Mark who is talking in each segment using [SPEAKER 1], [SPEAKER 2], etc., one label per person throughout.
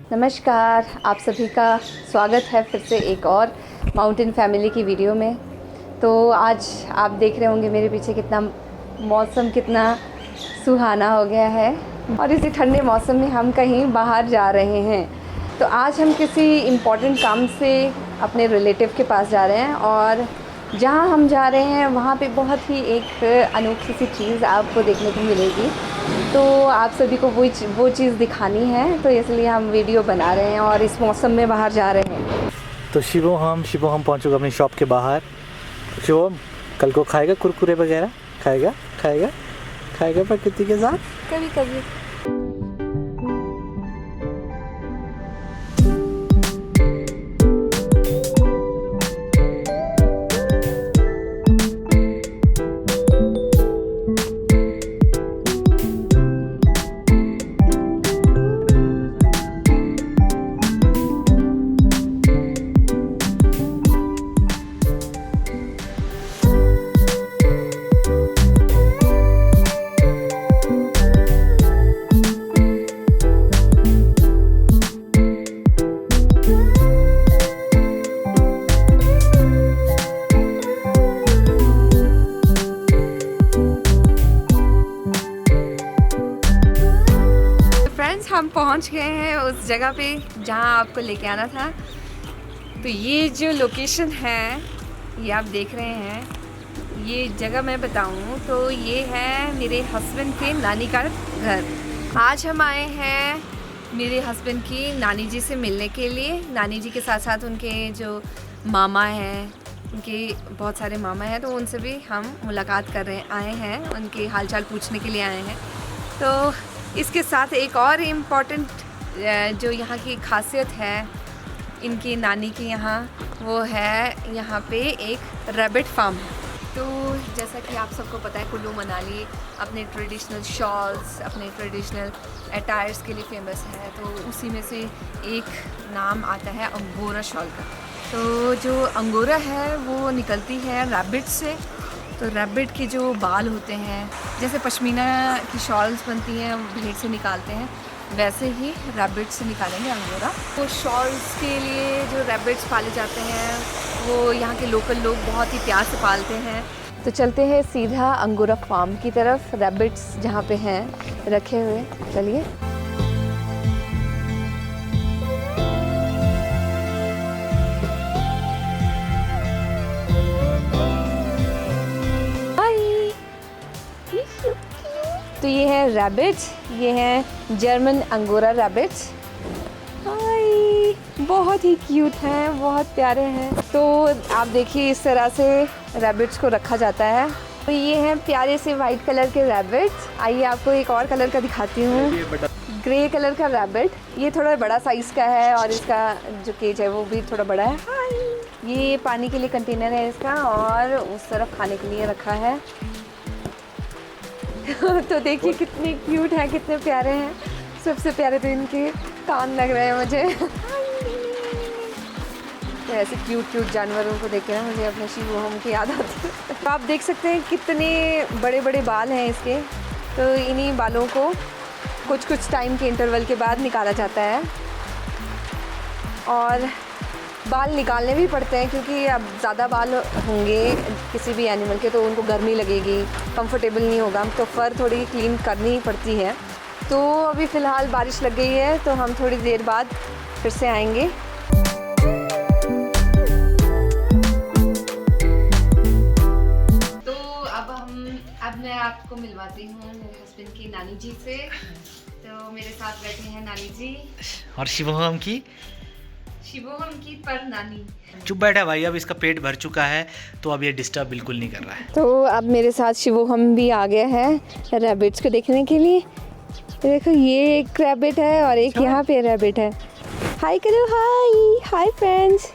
[SPEAKER 1] नमस्कार, आप सभी का स्वागत है फिर से एक और माउंटेन फैमिली की वीडियो में। तो आज आप देख रहे होंगे मेरे पीछे कितना मौसम कितना सुहाना हो गया है और इसी ठंडे मौसम में हम कहीं बाहर जा रहे हैं। तो आज हम किसी इम्पोर्टेंट काम से अपने रिलेटिव के पास जा रहे हैं और जहाँ हम जा रहे हैं वहाँ पे बहुत ही एक अनोखी सी चीज़ आपको देखने को मिलेगी। तो आप सभी को वो चीज़ दिखानी है, तो इसलिए हम वीडियो बना रहे हैं और इस मौसम में बाहर जा रहे हैं।
[SPEAKER 2] तो शिवोहम पहुँच चुका अपनी शॉप के बाहर। शिवोहम कल को खाएगा कुरकुरे वगैरह? खाएगा प्रकृति के साथ
[SPEAKER 1] कभी कभी। हम पहुंच गए हैं उस जगह पे जहां आपको लेके आना था। तो ये जो लोकेशन है ये आप देख रहे हैं, ये जगह मैं बताऊं तो ये है मेरे हस्बैंड के नानी का घर। आज हम आए हैं मेरे हस्बैंड की नानी जी से मिलने के लिए। नानी जी के साथ साथ उनके जो मामा हैं, उनके बहुत सारे मामा हैं, तो उनसे भी हम मुलाकात आए हैं, उनके हालचाल पूछने के लिए आए हैं। तो इसके साथ एक और इम्पॉर्टेंट जो यहाँ की खासियत है इनकी नानी की यहाँ, वो है यहाँ पे एक रैबिट फार्म है। तो जैसा कि आप सबको पता है कुल्लू मनाली अपने ट्रेडिशनल शॉल्स, अपने ट्रेडिशनल अटायर्स के लिए फेमस है। तो उसी में से एक नाम आता है अंगोरा शॉल का। तो जो अंगोरा है वो निकलती है रैबिट से। तो रैबिट के जो बाल होते हैं, जैसे पश्मीना की शॉल्स बनती हैं भेड़ से निकालते हैं, वैसे ही रैबिट से निकालेंगे अंगोरा। तो शॉल्स के लिए जो रैबिट्स पाले जाते हैं वो यहाँ के लोकल लोग बहुत ही प्यार से पालते हैं। तो चलते हैं सीधा अंगोरा फार्म की तरफ, रैबिट्स जहाँ पे हैं रखे हुए। चलिए। तो ये है रैबिट्स, ये हैं जर्मन अंगोरा रैबिट्स। हाय, बहुत ही क्यूट हैं, बहुत प्यारे हैं। तो आप देखिए इस तरह से रैबिट्स को रखा जाता है। तो ये हैं प्यारे से वाइट कलर के रैबिट्स। आइए आपको एक और कलर का दिखाती हूँ, ग्रे कलर का रैबिट। ये थोड़ा बड़ा साइज़ का है और इसका जो केज है वो भी थोड़ा बड़ा है। हाय, ये पानी के लिए कंटेनर है इसका और उस तरफ खाने के लिए रखा है। तो देखिए कितने क्यूट हैं, कितने प्यारे हैं। सबसे प्यारे तो इनके कान लग रहे हैं मुझे। तो ऐसे क्यूट जानवरों को देख के ना मुझे अपने शिवोहम की याद आती है। तो आप देख सकते हैं कितने बड़े बड़े बाल हैं इसके। तो इन्हीं बालों को कुछ टाइम के इंटरवल के बाद निकाला जाता है और बाल निकालने भी पड़ते हैं क्योंकि अब ज़्यादा बाल होंगे किसी भी एनिमल के तो उनको गर्मी लगेगी, कंफर्टेबल नहीं होगा, तो फर थोड़ी क्लीन करनी पड़ती है। तो अभी फ़िलहाल बारिश लग गई है तो हम थोड़ी देर बाद फिर से आएंगे। तो अब मैं आपको मिलवाती हूँ मेरे हस्बैंड की नानी जी से। तो मेरे साथ बैठे हैं नानी जी
[SPEAKER 2] और शिवोहम की
[SPEAKER 1] पर नानी।
[SPEAKER 2] चुप बैठा भाई, अब इसका पेट भर चुका है तो अब ये डिस्टर्ब बिल्कुल नहीं कर रहा है।
[SPEAKER 1] तो अब मेरे साथ शिवोहम भी आ गया है रैबिट्स को देखने के लिए। देखो ये एक रैबिट है और एक यहाँ पे रैबिट है। हाय करो, हाय फ्रेंड्स।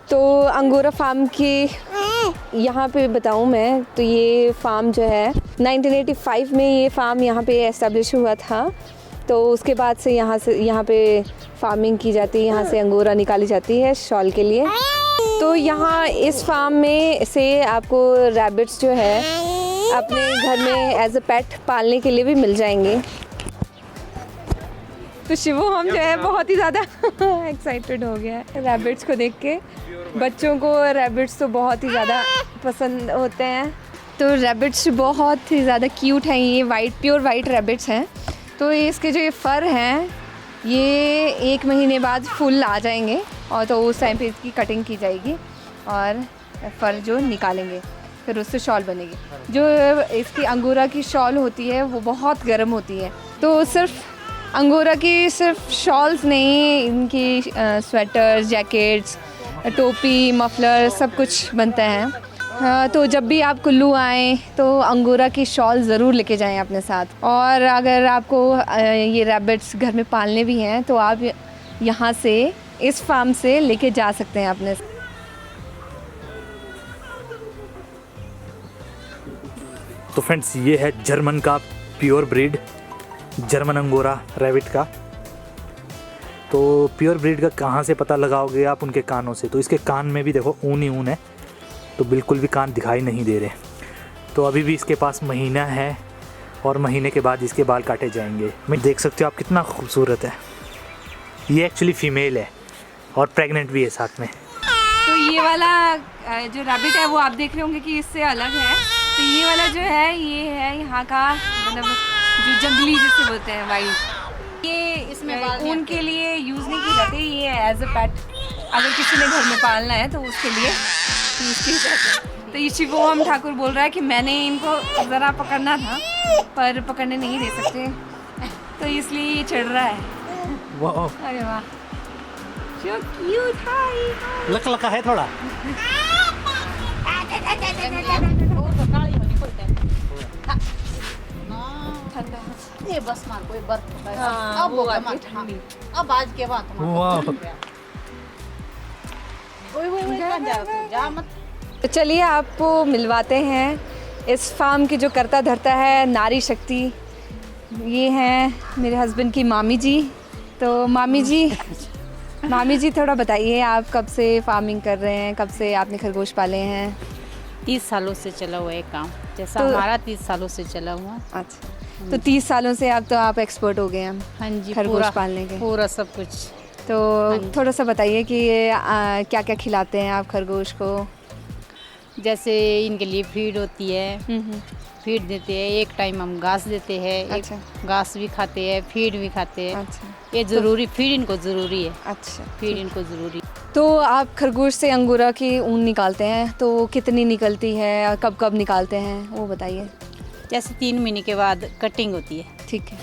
[SPEAKER 1] तो अंगोरा फार्म की यहाँ पे बताऊँ मैं तो ये फार्म जो है 1985 में ये फार्म यहाँ पे एस्टेब्लिश हुआ था। तो उसके बाद से यहाँ पे फार्मिंग की जाती है, यहाँ से अंगोरा निकाली जाती है शॉल के लिए। तो यहाँ इस फार्म में से आपको रैबिट्स जो है अपने घर में एज अ पेट पालने के लिए भी मिल जाएंगे। तो शिवो हम जो है बहुत ही ज़्यादा एक्साइटेड हो गया है रैबिट्स को देख के। बच्चों को रैबिट्स तो बहुत ही ज़्यादा पसंद होते हैं। तो रैबिट्स बहुत ही ज़्यादा क्यूट हैं, ये वाइट प्योर वाइट रैबिट्स हैं। तो इसके जो ये फ़र हैं ये 1 महीने बाद फुल आ जाएंगे और तो उस टाइम पे इसकी कटिंग की जाएगी और फ़र जो निकालेंगे फिर उससे शॉल बनेगी। जो इसकी अंगोरा की शॉल होती है वो बहुत गर्म होती है। तो सिर्फ अंगोरा की सिर्फ शॉल्स नहीं, इनकी स्वेटर्स, जैकेट्स, टोपी, मफलर सब कुछ बनता है। तो जब भी आप कुल्लू आएँ तो अंगोरा की शॉल ज़रूर लेके जाएं अपने साथ। और अगर आपको ये रैबिट्स घर में पालने भी हैं तो आप यहाँ से इस फार्म से लेके जा सकते हैं अपने।
[SPEAKER 2] तो फ्रेंड्स ये है जर्मन का pure breed, German angora rabbit का। तो प्योर ब्रीड का कहाँ से पता लगाओगे आप? उनके कानों से। तो इसके कान में भी देखो ऊन ही ऊन है, तो बिल्कुल भी कान दिखाई नहीं दे रहे। तो अभी भी इसके पास महीना है और महीने के बाद इसके बाल काटे जाएंगे। मैं देख सकते हो आप कितना खूबसूरत है। ये एक्चुअली फ़ीमेल है और प्रेग्नेंट भी है साथ में।
[SPEAKER 1] तो ये वाला जो रैबिट है वो आप देख रहे होंगे कि इससे अलग है। तो ये वाला जो है ये है यहाँ का मतलब जो जंगली जिसे बोलते हैं वाइल्ड। ये इसमें ऊन के लिए यूज़ नहीं की जाती, ये एज अ पेट अगर किसी ने घर में पालना है तो उसके लिए यूज़ की जाती है। तो ये शिवोहम ठाकुर बोल रहा है कि मैंने इनको ज़रा पकड़ना था पर पकड़ने नहीं दे सकते, तो इसलिए ये चढ़ रहा है।
[SPEAKER 2] वाह,
[SPEAKER 1] अरे वाह, so cute, hi.
[SPEAKER 2] लका है थोड़ा।
[SPEAKER 3] ये बस मार कोई बर्फ
[SPEAKER 1] हाँ,
[SPEAKER 3] अब
[SPEAKER 1] वो
[SPEAKER 3] होगा
[SPEAKER 1] आती
[SPEAKER 3] मत
[SPEAKER 1] ठंडी।
[SPEAKER 3] अब आज के बाद
[SPEAKER 2] वाह।
[SPEAKER 3] ओए जा मत।
[SPEAKER 1] तो चलिए आपको मिलवाते हैं इस फार्म की जो करता धरता है नारी शक्ति। ये हैं मेरे हस्बैंड की मामी जी। तो मामी जी थोड़ा बताइए आप कब से फार्मिंग कर रहे हैं, कब से आपने खरगोश पाले हैं?
[SPEAKER 3] 30 सालों से चला हुआ है काम, जैसा
[SPEAKER 1] तो-
[SPEAKER 3] हमारा 30 सालों से चला हुआ।
[SPEAKER 1] अच्छा, तो 30 सालों से अब तो आप एक्सपर्ट हो गए हैं
[SPEAKER 3] हाँ जी,
[SPEAKER 1] खरगोश
[SPEAKER 3] पूरा
[SPEAKER 1] पालने के।
[SPEAKER 3] पूरा सब कुछ।
[SPEAKER 1] तो थोड़ा सा बताइए कि क्या क्या खिलाते हैं आप खरगोश को?
[SPEAKER 3] जैसे इनके लिए फीड होती है, फीड देते हैं। एक टाइम हम घास देते हैं,
[SPEAKER 1] अच्छा।
[SPEAKER 3] एक घास भी खाते हैं, फीड भी खाते हैं।
[SPEAKER 1] अच्छा
[SPEAKER 3] ये ज़रूरी, फीड इनको ज़रूरी है,
[SPEAKER 1] अच्छा।
[SPEAKER 3] फीड इनको ज़रूरी।
[SPEAKER 1] तो आप खरगोश से अंगोरा की ऊन निकालते हैं तो कितनी निकलती है, कब कब निकालते हैं वो बताइए।
[SPEAKER 3] जैसे 3 महीने के बाद कटिंग होती है,
[SPEAKER 1] ठीक है।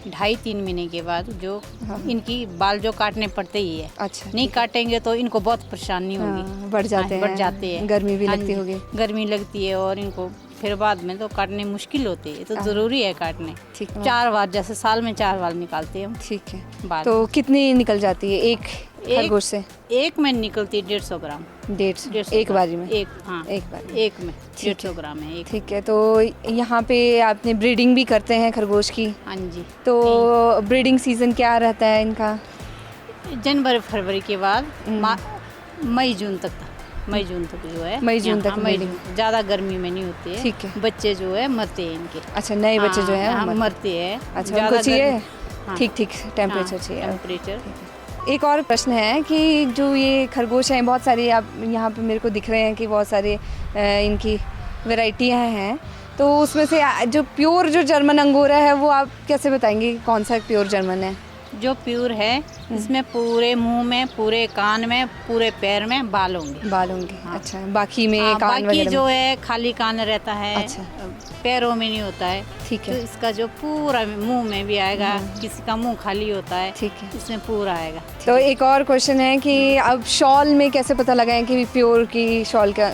[SPEAKER 3] 2.5-3 महीने के बाद जो
[SPEAKER 1] हाँ।
[SPEAKER 3] इनकी बाल जो काटने पड़ते ही है।
[SPEAKER 1] अच्छा,
[SPEAKER 3] नहीं काटेंगे तो इनको बहुत परेशानी होगी।
[SPEAKER 1] हाँ, बढ़ जाते हैं,
[SPEAKER 3] बढ़ जाते हैं,
[SPEAKER 1] गर्मी भी
[SPEAKER 3] हाँ
[SPEAKER 1] लगती
[SPEAKER 3] जी,
[SPEAKER 1] होगी।
[SPEAKER 3] गर्मी लगती है और इनको फिर बाद में तो काटने मुश्किल होती है, तो
[SPEAKER 1] हाँ।
[SPEAKER 3] ज़रूरी है काटने।
[SPEAKER 1] ठीक है।
[SPEAKER 3] 4 बार, जैसे साल में 4 बार निकालते हैं हम
[SPEAKER 1] ठीक है।
[SPEAKER 3] बाल।
[SPEAKER 1] तो कितनी निकल जाती है एक खरगोश से?
[SPEAKER 3] एक में निकलती है 150 ग्राम।
[SPEAKER 1] 150 एक बारी में?
[SPEAKER 3] एक, हाँ,
[SPEAKER 1] एक बार
[SPEAKER 3] एक में
[SPEAKER 1] ठीक
[SPEAKER 3] 150 ग्राम है एक।
[SPEAKER 1] ठीक है। तो यहाँ पे आपने ब्रीडिंग भी करते हैं खरगोश की,
[SPEAKER 3] हाँ जी।
[SPEAKER 1] तो ब्रीडिंग सीजन क्या रहता है इनका?
[SPEAKER 3] जनवरी फरवरी के बाद मई जून तक जो है,
[SPEAKER 1] मई जून तक
[SPEAKER 3] हाँ, मई
[SPEAKER 1] breeding।
[SPEAKER 3] जून। ज़्यादा गर्मी में नहीं होती है।
[SPEAKER 1] ठीक है।
[SPEAKER 3] बच्चे जो है मरते हैं इनके।
[SPEAKER 1] अच्छा, नए बच्चे जो हैं वो
[SPEAKER 3] मरते हैं।
[SPEAKER 1] अच्छा,
[SPEAKER 3] ज़्यादा
[SPEAKER 1] उनको चाहिए
[SPEAKER 3] हाँ।
[SPEAKER 1] ठीक ठीक टेम्परेचर
[SPEAKER 3] हाँ,
[SPEAKER 1] चाहिए।
[SPEAKER 3] टेम्परेचर।
[SPEAKER 1] एक और प्रश्न है कि जो ये खरगोश हैं बहुत सारे आप यहाँ पे मेरे को दिख रहे हैं कि बहुत सारे इनकी वैरायटियाँ हैं, तो उसमें से जो प्योर जो जर्मन अंगोरा है वो आप कैसे बताएंगे कि कौन सा प्योर जर्मन है?
[SPEAKER 3] जो प्योर है इसमें पूरे मुंह में, पूरे कान में, पूरे पैर में बाल होंगे।
[SPEAKER 1] बाल होंगे।
[SPEAKER 3] हाँ।
[SPEAKER 1] अच्छा, बाकी में
[SPEAKER 3] हाँ,
[SPEAKER 1] कान
[SPEAKER 3] बाकी
[SPEAKER 1] वगैरह
[SPEAKER 3] जो
[SPEAKER 1] में?
[SPEAKER 3] है खाली कान रहता है।
[SPEAKER 1] अच्छा।
[SPEAKER 3] पैरों में नहीं होता है।
[SPEAKER 1] ठीक
[SPEAKER 3] तो
[SPEAKER 1] है।
[SPEAKER 3] इसका जो पूरा मुंह में भी आएगा, किसी का मुंह खाली होता है,
[SPEAKER 1] ठीक है।
[SPEAKER 3] इसमें पूरा आएगा।
[SPEAKER 1] तो एक और क्वेश्चन है कि अब शॉल में कैसे पता लगाएं कि प्योर की शॉल का,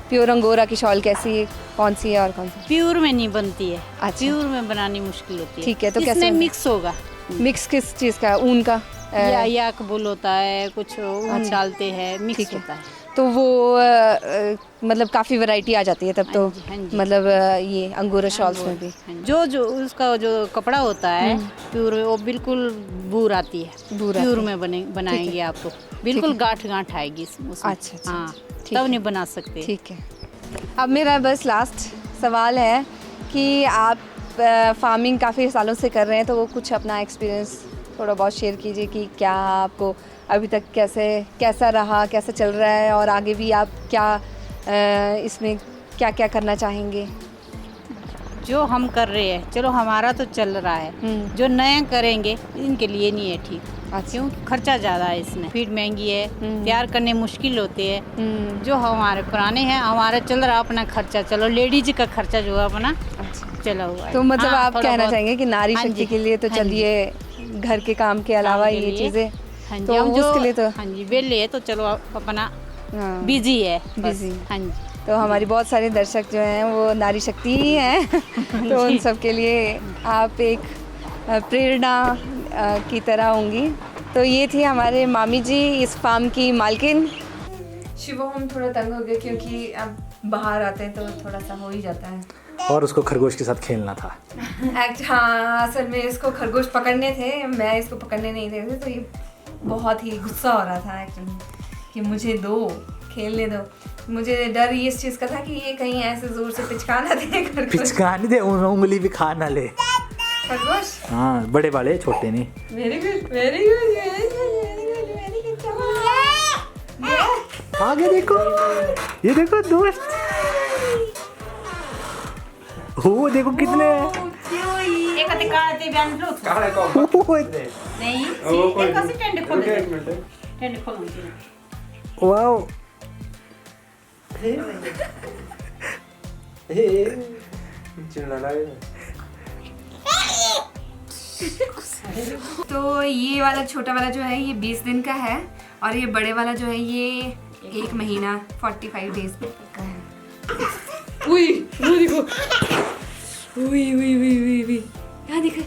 [SPEAKER 1] प्योर अंगोरा की शॉल कैसी है, कौन सी है और कौन सी?
[SPEAKER 3] प्योर में नहीं बनती है।
[SPEAKER 1] अच्छा।
[SPEAKER 3] प्योर में बनानी मुश्किल होती है।
[SPEAKER 1] ठीक है, तो
[SPEAKER 3] इसमें
[SPEAKER 1] कैसे?
[SPEAKER 3] मिक्स होगा।
[SPEAKER 1] मिक्स किस चीज़ का? ऊन का?
[SPEAKER 3] या कबूल होता है, कुछ ऊन
[SPEAKER 1] अच्छा।
[SPEAKER 3] डालते हैं, मिक्स
[SPEAKER 1] ठीक है।
[SPEAKER 3] होता है।
[SPEAKER 1] तो वो मतलब काफ़ी वैरायटी आ जाती है तब तो।
[SPEAKER 3] हाँ जी, हाँ जी।
[SPEAKER 1] मतलब ये अंगोरा शॉल्स में भी।
[SPEAKER 3] जो जो उसका जो कपड़ा होता है प्योर, वो बिल्कुल बूर आती है।
[SPEAKER 1] बूर
[SPEAKER 3] प्योर
[SPEAKER 1] आती
[SPEAKER 3] में बनाएंगे आपको, बिल्कुल गांठ आएगी उसमें।
[SPEAKER 1] अच्छा, अच्छा,
[SPEAKER 3] हाँ,
[SPEAKER 1] ठीक
[SPEAKER 3] तब
[SPEAKER 1] है।
[SPEAKER 3] नहीं बना सकते।
[SPEAKER 1] ठीक है। अब मेरा बस लास्ट सवाल है कि आप फार्मिंग काफ़ी सालों से कर रहे हैं, तो वो कुछ अपना एक्सपीरियंस थोड़ा बहुत शेयर कीजिए कि क्या आपको अभी तक कैसा रहा, कैसा चल रहा है, और आगे भी आप क्या इसमें क्या क्या करना चाहेंगे?
[SPEAKER 3] जो हम कर रहे हैं चलो हमारा तो चल रहा है, जो नए करेंगे इनके लिए नहीं है ठीक।
[SPEAKER 1] अच्छा।
[SPEAKER 3] क्यों? खर्चा ज़्यादा है इसमें, फीड महंगी है, तैयार करने मुश्किल होते हैं। जो हमारे पुराने हैं हमारा चल रहा अपना खर्चा, चलो लेडीज का खर्चा जो है अपना चला हुआ है।
[SPEAKER 1] तो मतलब
[SPEAKER 3] हाँ,
[SPEAKER 1] आप
[SPEAKER 3] थोड़ा
[SPEAKER 1] कहना
[SPEAKER 3] बहुत।
[SPEAKER 1] चाहेंगे कि नारी
[SPEAKER 3] हाँ
[SPEAKER 1] शक्ति
[SPEAKER 3] जी,
[SPEAKER 1] के लिए तो
[SPEAKER 3] हाँ जी।
[SPEAKER 1] चलिए घर के काम के अलावा
[SPEAKER 3] के
[SPEAKER 1] ये
[SPEAKER 3] लिए,
[SPEAKER 1] चीज़ें,
[SPEAKER 3] हाँ जी,
[SPEAKER 1] तो
[SPEAKER 3] हम जो
[SPEAKER 1] उसके लिए तो
[SPEAKER 3] हाँ जी वेले है तो चलो अपना
[SPEAKER 1] हाँ,
[SPEAKER 3] बिजी है बस।
[SPEAKER 1] बिजी।
[SPEAKER 3] हाँ जी।
[SPEAKER 1] तो हमारी बहुत सारे दर्शक जो हैं वो नारी शक्ति ही हैं तो उन सब के लिए आप एक प्रेरणा की तरह होंगी। तो ये थी हमारे मामी जी, इस फार्म की मालकिन। शिवो हम थोड़ा तंग हो गए क्योंकि अब बाहर आते हैं तो थोड़ा सा हो ही जाता है।
[SPEAKER 2] और उसको खरगोश के साथ खेलना था।
[SPEAKER 1] हाँ, असल में इसको खरगोश पकड़ने थे, मैं इसको पकड़ने नहीं दे रही, तो ये बहुत ही गुस्सा हो रहा था एक्चुअली कि मुझे दो, खेलने दो। मुझे डर ये इस चीज़ का था कि ये कहीं ऐसे जोर से पिचका ना दे खरगोश।
[SPEAKER 2] पिचका नहीं दे, उंगली भी खा ना ले।
[SPEAKER 1] खरगोश
[SPEAKER 2] हाँ, बड़े वाले छोटे नहीं।
[SPEAKER 1] Very good, very good, very good, very good.
[SPEAKER 2] आगे देखो, ये देखो दोस्त, हो देखो कितने
[SPEAKER 3] एक अति काते बयान लो
[SPEAKER 4] काले को
[SPEAKER 3] नहीं एक ऐसे टेंड खोल दे, टेंड खोल दे।
[SPEAKER 2] वाओ,
[SPEAKER 4] चिल्ला रहा
[SPEAKER 1] तो ये वाला छोटा वाला जो है ये 20 दिन का है, और ये बड़े वाला जो है ये 1 महीना 45 डेज का है। उई, वो देखो, उई उई उई उई उई, यहाँ देखो,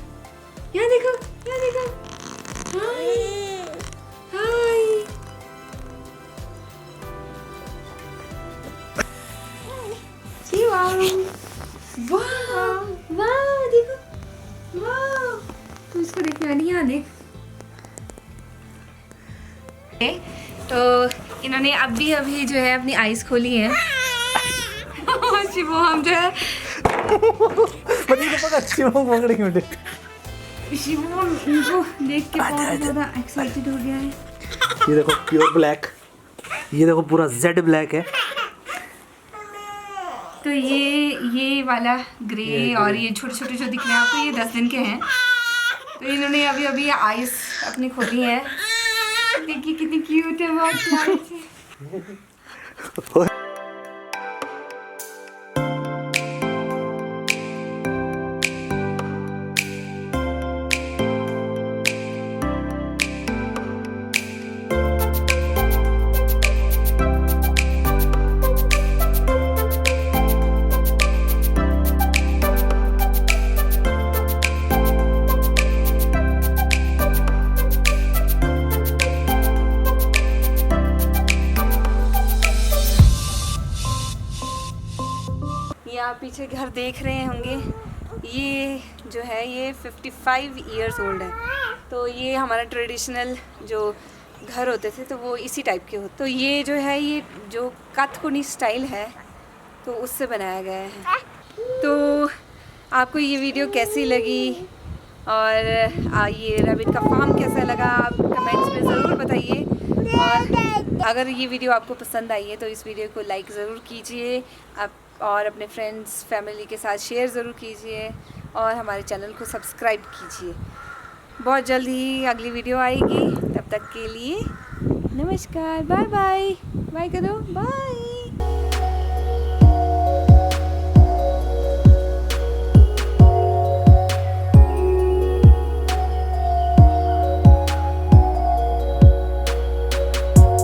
[SPEAKER 1] यहाँ देखो, यहाँ देखो, हाय हाय। वाह वाह, देखो, वाह, तू इसको देखने वाली, यहाँ देख। तो इन्होंने अभी जो है अपनी आईज खोली है। शिवो हम जो है शिवो इनको देख के बहुत ज़्यादा एक्साइटेड हो गया है।
[SPEAKER 2] ये देखो प्योर ब्लैक, ये देखो पूरा जेड ब्लैक है।
[SPEAKER 1] तो ये वाला ग्रे और ये छोटे छोटे जो दिख रहे हैं आपको, ये 10 दिन के हैं। तो इन्होंने अभी आईज अपनी खोली है। देखिए कितनी क्यूट है, बहुत प्यारी सी। आप पीछे घर देख रहे होंगे, ये जो है ये 55 इयर्स ओल्ड है। तो ये हमारा ट्रेडिशनल जो घर होते थे तो वो इसी टाइप के होते। तो ये जो है ये जो कथकुनी स्टाइल है तो उससे बनाया गया है। तो आपको ये वीडियो कैसी लगी और ये रैबिट का फार्म कैसा लगा आप कमेंट्स में ज़रूर बताइए। और अगर ये वीडियो आपको पसंद आई है तो इस वीडियो को लाइक ज़रूर कीजिए आप, और अपने फ्रेंड्स फैमिली के साथ शेयर ज़रूर कीजिए, और हमारे चैनल को सब्सक्राइब कीजिए। बहुत जल्द ही अगली वीडियो आएगी, तब तक के लिए नमस्कार, बाय बाय, बाय करो, बाय।